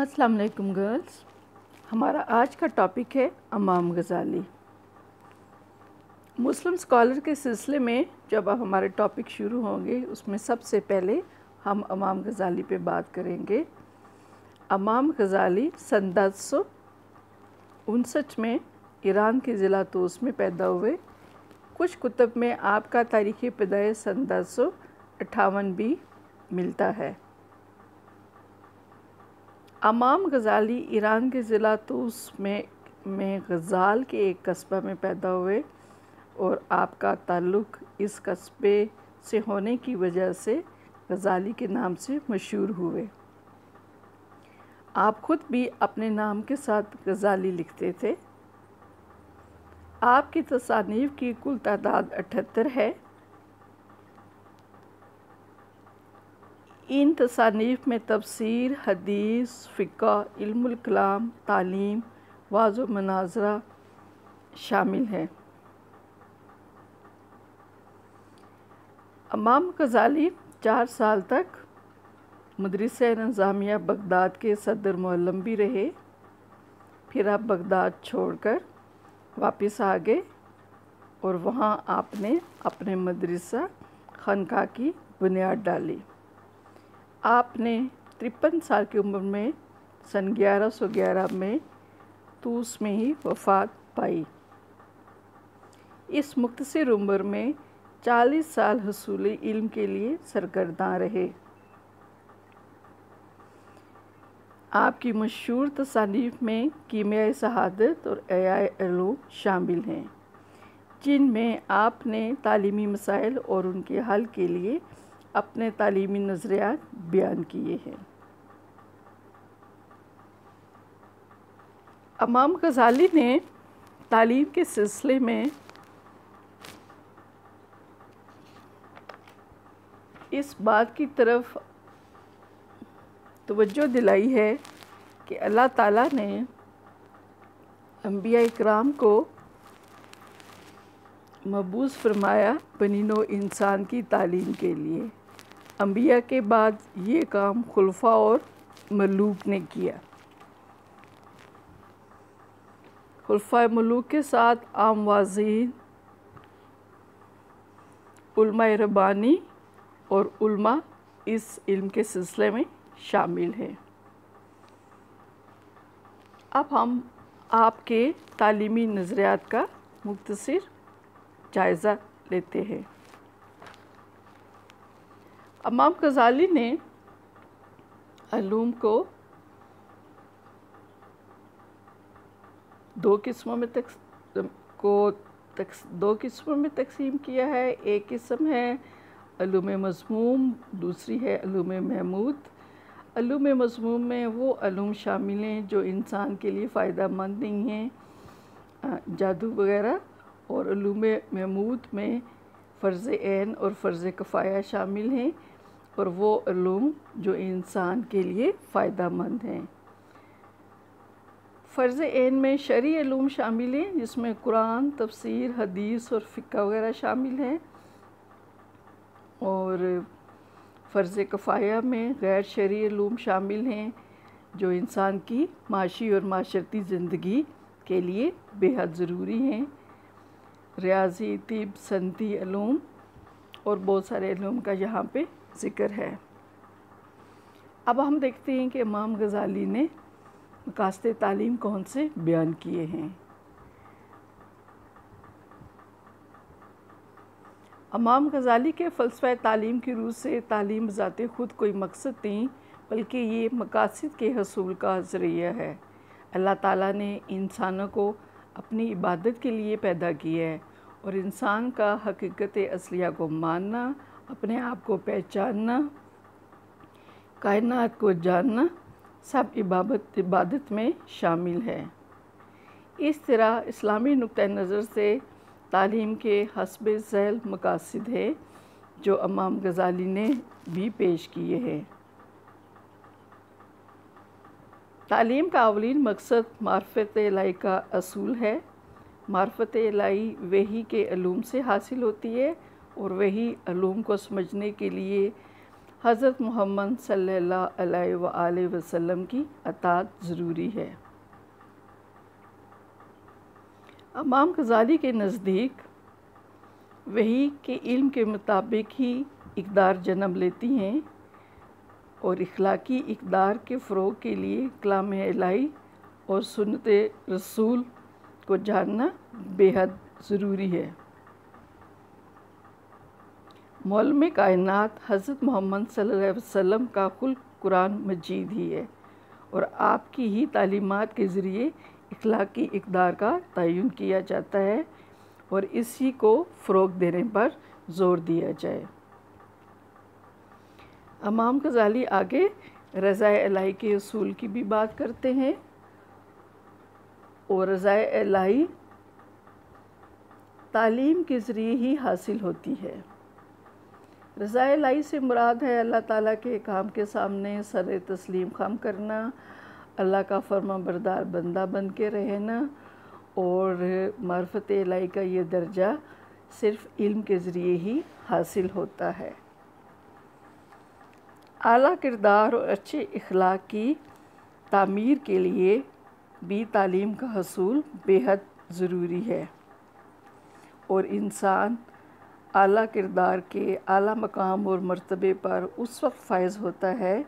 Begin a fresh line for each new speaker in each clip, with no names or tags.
السلام علیکم گرلز، ہمارا آج کا ٹاپک ہے امام غزالی۔ مسلم اسکالر کے سلسلے میں جب اب ہمارے ٹاپک شروع ہوں گے اس میں سب سے پہلے ہم امام غزالی پہ بات کریں گے۔ امام غزالی سن 1059 میں ایران کے ضلع طوس میں پیدا ہوئے۔ کچھ کتب میں آپ کا تاریخ پیدائش سن 1058 بھی ملتا ہے۔ امام غزالی ایران کے ضلع طوس میں غزال کے ایک قصبہ میں پیدا ہوئے اور آپ کا تعلق اس قصبے سے ہونے کی وجہ سے غزالی کے نام سے مشہور ہوئے۔ آپ خود بھی اپنے نام کے ساتھ غزالی لکھتے تھے۔ آپ کی تصانیف کی کل تعداد 78 ہے۔ ان تصانیف میں تفسیر، حدیث، فقہ، علم الکلام، تعلیم، وعظ و مناظرہ شامل ہیں۔ امام غزالی 4 سال تک مدرسہ نظامیہ بغداد کے صدر معلم بھی رہے، پھر آپ بغداد چھوڑ کر واپس آ گئے اور وہاں آپ نے اپنے مدرسہ خانقاہ کی بنیاد ڈالی۔ آپ نے 53 سال کی عمر میں سن 1111 میں طوس میں ہی وفات پائی۔ اس مختصر عمر میں 40 سال حصول علم کے لیے سرگرداں رہے۔ آپ کی مشہور تصانیف میں کیمیائے شہادت اور احیائے علوم شامل ہیں، جن میں آپ نے تعلیمی مسائل اور ان کے حل کے لیے اپنے تعلیمی نظریات بیان کیے ہیں۔ امام غزالی نے تعلیم کے سلسلے میں اس بات کی طرف توجہ دلائی ہے کہ اللہ تعالیٰ نے انبیاء اکرام کو مبعوث فرمایا بنی نوع انسان کی تعلیم کے لیے۔ انبیاء کے بعد یہ کام خلفاء اور ملوک نے کیا۔ خلفاء ملوک کے ساتھ عام واعظین، علماء ربانی اور علماء اس علم کے سلسلے میں شامل ہیں۔ اب ہم آپ کے تعلیمی نظریات کا مختصر جائزہ لیتے ہیں۔ امام غزالی نے علوم کو دو قسموں میں تقسیم کیا ہے۔ ایک قسم ہے علوم مذموم، دوسری ہے علوم محمود۔ علوم مذموم میں وہ علوم شامل ہیں جو انسان کے لیے فائدہ مند نہیں ہیں، جادو وغیرہ، اور علوم محمود میں فرض عین اور فرض کفایہ شامل ہیں، اور وہ علوم جو انسان کے لیے فائدہ مند ہیں۔ فرض عین میں شرعی علوم شامل ہیں جس میں قرآن، تفسیر، حدیث اور فقہ وغیرہ شامل ہیں، اور فرض کفایہ میں غیر شرعی علوم شامل ہیں جو انسان کی معاشی اور معاشرتی زندگی کے لیے بے حد ضروری ہیں، ریاضی، طب، صنعتی علوم اور بہت سارے علوم کا یہاں پہ ذکر ہے۔ اب ہم دیکھتے ہیں کہ امام غزالی نے مقاصد تعلیم کون سے بیان کیے ہیں۔ امام غزالی کے فلسفہ تعلیم کی روح سے تعلیم بذات خود کوئی مقصد نہیں بلکہ یہ مقاصد کے حصول کا ذریعہ ہے۔ اللہ تعالیٰ نے انسانوں کو اپنی عبادت کے لیے پیدا کیا ہے، اور انسان کا حقیقت اصلیہ کو ماننا، اپنے آپ کو پہچاننا، کائنات کو جاننا سب عبادت میں شامل ہے۔ اس طرح اسلامی نقطہ نظر سے تعلیم کے حسب ذیل مقاصد ہیں جو امام غزالی نے بھی پیش کیے ہیں۔ تعلیم کا اولین مقصد معرفت الہی کا اصول ہے۔ معرفت الہی وحی کے علوم سے حاصل ہوتی ہے، اور وہی علوم کو سمجھنے کے لیے حضرت محمد صلی اللہ علیہ وآلہ وسلم کی اطاعت ضروری ہے۔ امام غزالی کے نزدیک وحی کے علم کے مطابق ہی اقدار جنم لیتی ہیں، اور اخلاقی اقدار کے فروغ کے لیے کلام الہی اور سنت رسول کو جاننا بے حد ضروری ہے۔ معلم کائنات حضرت محمد صلی اللہ علیہ وسلم کا خلق قرآن مجید ہی ہے، اور آپ کی ہی تعلیمات کے ذریعے اخلاقی اقدار کا تعین کیا جاتا ہے، اور اسی کو فروغ دینے پر زور دیا جائے۔ امام غزالی آگے رضا الہی کے اصول کی بھی بات کرتے ہیں، اور رضا الہی تعلیم کے ذریعے ہی حاصل ہوتی ہے۔ رضا الہی سے مراد ہے اللہ تعالیٰ کے احکام کے سامنے سر تسلیم خم کرنا، اللہ کا فرما بردار بندہ بن کے رہنا، اور معرفت الہی کا یہ درجہ صرف علم کے ذریعے ہی حاصل ہوتا ہے۔ اعلیٰ کردار اور اچھے اخلاق کی تعمیر کے لیے بھی تعلیم کا حصول بے حد ضروری ہے، اور انسان اعلیٰ کردار کے اعلیٰ مقام اور مرتبے پر اس وقت فائز ہوتا ہے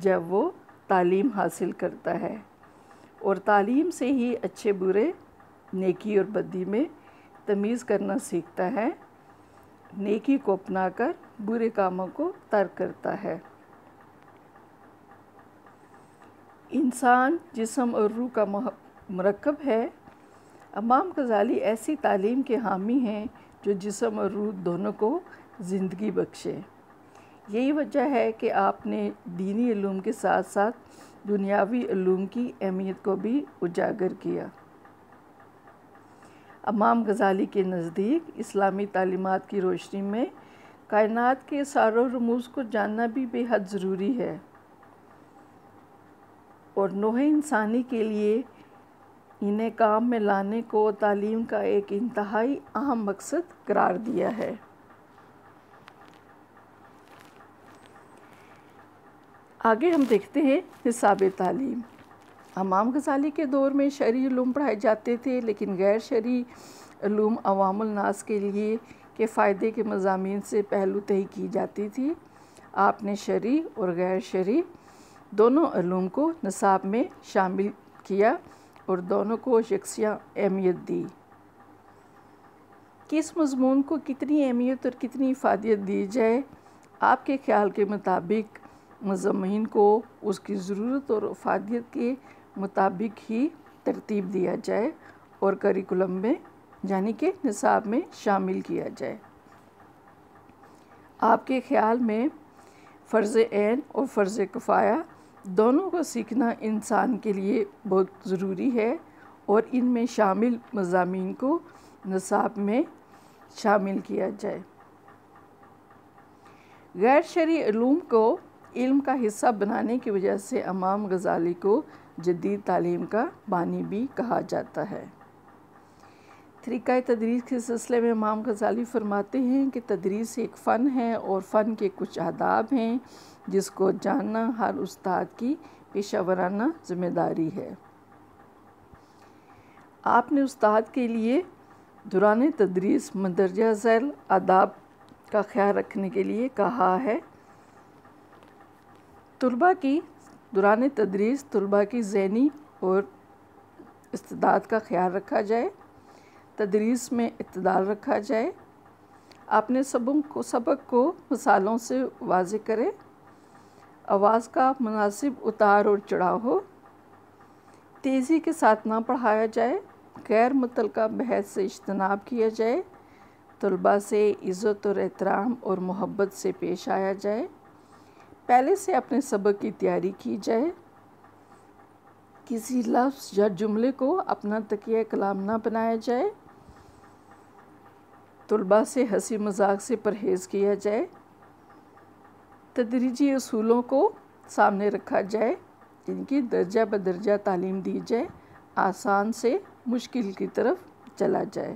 جب وہ تعلیم حاصل کرتا ہے، اور تعلیم سے ہی اچھے برے، نیکی اور بدی میں تمیز کرنا سیکھتا ہے، نیکی کو اپنا کر برے کاموں کو ترک کرتا ہے۔ انسان جسم اور روح کا مرکب ہے۔ امام غزالی ایسی تعلیم کے حامی ہیں جو جسم اور روح دونوں کو زندگی بخشے۔ یہی وجہ ہے کہ آپ نے دینی علوم کے ساتھ ساتھ دنیاوی علوم کی اہمیت کو بھی اجاگر کیا۔ امام غزالی کے نزدیک اسلامی تعلیمات کی روشنی میں کائنات کے اسرار و رموز کو جاننا بھی بے حد ضروری ہے، اور نوع انسانی کے لیے انہیں کام میں لانے کو تعلیم کا ایک انتہائی اہم مقصد قرار دیا ہے۔ آگے ہم دیکھتے ہیں نصاب تعلیم۔ امام غزالی کے دور میں شرعی علوم پڑھائے جاتے تھے، لیکن غیر شرعی علوم عوام الناس کے لیے کے فائدے کے مضامین سے پہلو تہی کی جاتی تھی۔ آپ نے شرعی اور غیر شرعی دونوں علوم کو نصاب میں شامل کیا اور دونوں کو یکساں اہمیت دی۔ کس مضمون کو کتنی اہمیت اور کتنی افادیت دی جائے، آپ کے خیال کے مطابق مضامین کو اس کی ضرورت اور افادیت کے مطابق ہی ترتیب دیا جائے اور کریکولم میں یعنی کہ نصاب میں شامل کیا جائے۔ آپ کے خیال میں فرض عین اور فرض کفایہ دونوں کو سیکھنا انسان کے لیے بہت ضروری ہے، اور ان میں شامل مضامین کو نصاب میں شامل کیا جائے۔ غیر شرعی علوم کو علم کا حصہ بنانے کی وجہ سے امام غزالی کو جدید تعلیم کا بانی بھی کہا جاتا ہے۔ طریقہ تدریس کے سلسلے میں امام غزالی فرماتے ہیں کہ تدریس ایک فن ہے، اور فن کے کچھ آداب ہیں جس کو جاننا ہر استاد کی پیشہ ورانہ ذمہ داری ہے۔ آپ نے استاد کے لیے دوران تدریس مندرجہ ذیل آداب کا خیال رکھنے کے لیے کہا ہے۔ دوران تدریس طلباء کی ذہنی اور استعداد کا خیال رکھا جائے، تدریس میں اعتدال رکھا جائے، اپنے سبق کو مثالوں سے واضح کرے، آواز کا مناسب اتار اور چڑھاؤ ہو، تیزی کے ساتھ نہ پڑھایا جائے، غیر متعلقہ بحث سے اجتناب کیا جائے، طلباء سے عزت اور احترام اور محبت سے پیش آیا جائے، پہلے سے اپنے سبق کی تیاری کی جائے، کسی لفظ یا جملے کو اپنا تکیہ کلام نہ بنایا جائے، طلباء سے ہنسی مذاق سے پرہیز کیا جائے، تدریجی اصولوں کو سامنے رکھا جائے، جن کی درجہ بدرجہ تعلیم دی جائے، آسان سے مشکل کی طرف چلا جائے،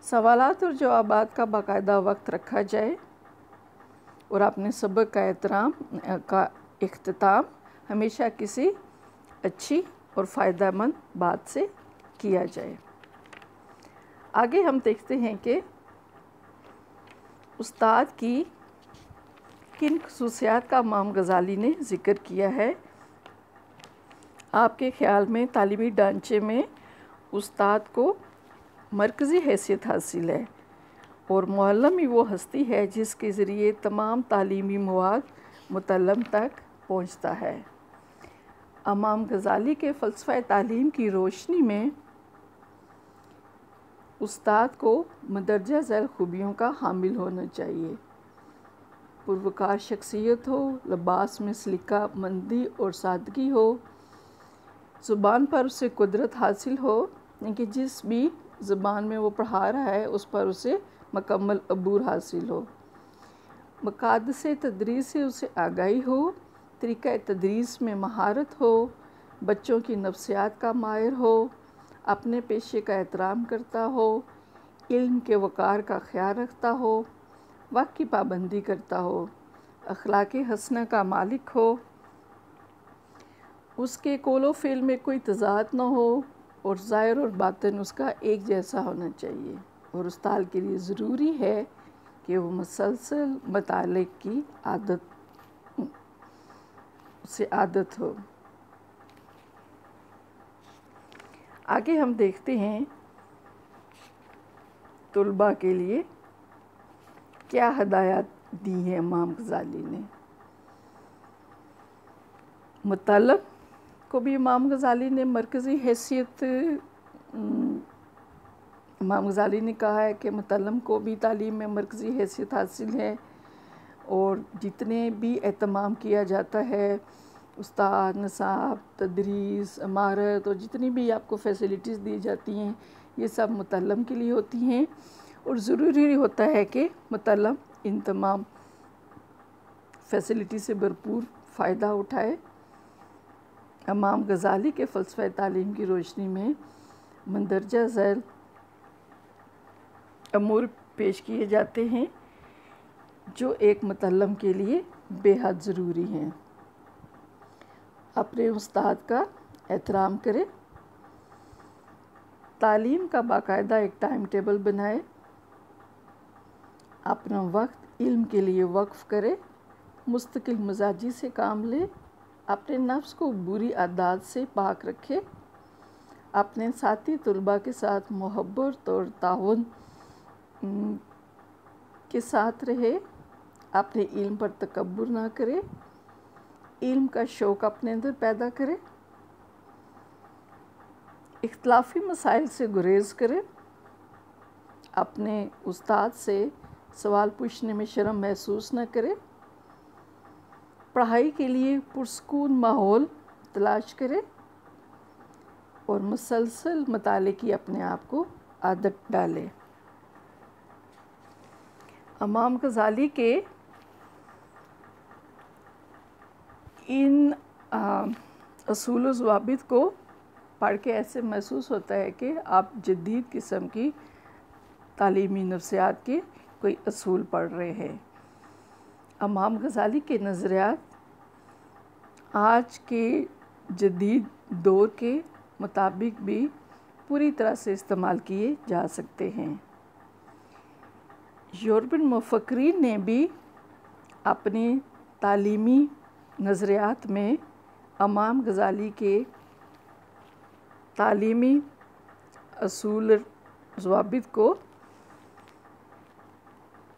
سوالات اور جوابات کا باقاعدہ وقت رکھا جائے، اور اپنے سبق کا اختتام ہمیشہ کسی اچھی اور فائدہ مند بات سے کیا جائے۔ آگے ہم دیکھتے ہیں کہ استاد کی کن خصوصیات کا امام غزالی نے ذکر کیا ہے۔ آپ کے خیال میں تعلیمی ڈھانچے میں استاد کو مرکزی حیثیت حاصل ہے، اور معلم ہی وہ ہستی ہے جس کے ذریعے تمام تعلیمی مواد متعلم تک پہنچتا ہے۔ امام غزالی کے فلسفہ تعلیم کی روشنی میں استاد کو مندرجہ ذیل خوبیوں کا حامل ہونا چاہیے۔ پروکار شخصیت ہو، لباس میں سلیقہ مندی اور سادگی ہو، زبان پر اسے قدرت حاصل ہو، کہ جس بھی زبان میں وہ پڑھا رہا ہے اس پر اسے مکمل عبور حاصل ہو، مقاصد تدریس سے اسے آگاہی ہو، طریقہ تدریس میں مہارت ہو، بچوں کی نفسیات کا ماہر ہو، اپنے پیشے کا احترام کرتا ہو، علم کے وقار کا خیال رکھتا ہو، وقت کی پابندی کرتا ہو، اخلاق حسنہ کا مالک ہو، اس کے قول و فعل میں کوئی تضاد نہ ہو، اور ظاہر اور باطن اس کا ایک جیسا ہونا چاہیے۔ اور استاد کے لیے ضروری ہے کہ وہ مسلسل مطالعے کی عادت ہو۔ آگے ہم دیکھتے ہیں طلباء کے لیے کیا ہدایات دی ہیں امام غزالی نے۔ مطلب کو بھی امام غزالی نے مرکزی حیثیت، امام غزالی نے کہا ہے کہ متعلم کو بھی تعلیم میں مرکزی حیثیت حاصل ہے، اور جتنے بھی اہتمام کیا جاتا ہے استاد، نصاب، تدریس، عمارت، اور جتنی بھی آپ کو فیسلٹیز دی جاتی ہیں یہ سب متعلم کے لیے ہوتی ہیں، اور ضروری ہوتا ہے کہ متعلم ان تمام فیسلٹی سے بھرپور فائدہ اٹھائے۔ امام غزالی کے فلسفہ تعلیم کی روشنی میں مندرجہ ذیل امور پیش کیے جاتے ہیں جو ایک متعلم کے لیے بے حد ضروری ہیں۔ اپنے استاد کا احترام کرے، تعلیم کا باقاعدہ ایک ٹائم ٹیبل بنائے، اپنا وقت علم کے لیے وقف کرے، مستقل مزاجی سے کام لے، اپنے نفس کو بری عادات سے پاک رکھے، اپنے ساتھی طلباء کے ساتھ محبت اور تعاون کے ساتھ رہے، اپنے علم پر تکبر نہ کرے، علم کا شوق اپنے اندر پیدا کرے، اختلافی مسائل سے گریز کرے، اپنے استاد سے سوال پوچھنے میں شرم محسوس نہ کرے، پڑھائی کے لیے پرسکون ماحول تلاش کرے، اور مسلسل مطالعے کی اپنے آپ کو عادت ڈالے۔ امام غزالی کے ان اصول و ضوابط کو پڑھ کے ایسے محسوس ہوتا ہے کہ آپ جدید قسم کی تعلیمی نفسیات کے کوئی اصول پڑھ رہے ہیں۔ امام غزالی کے نظریات آج کے جدید دور کے مطابق بھی پوری طرح سے استعمال کیے جا سکتے ہیں۔ یورپین مفکرین نے بھی اپنے تعلیمی نظریات میں امام غزالی کے تعلیمی اصول ضوابط کو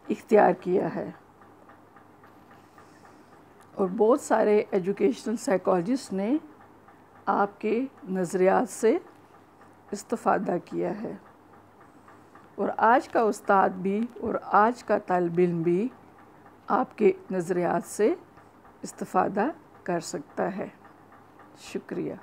اختیار کیا ہے، اور بہت سارے ایجوکیشنل سائیکالوجسٹ نے آپ کے نظریات سے استفادہ کیا ہے، اور آج کا استاد بھی اور آج کا طالب علم بھی آپ کے نظریات سے استفادہ کر سکتا ہے۔ شکریہ۔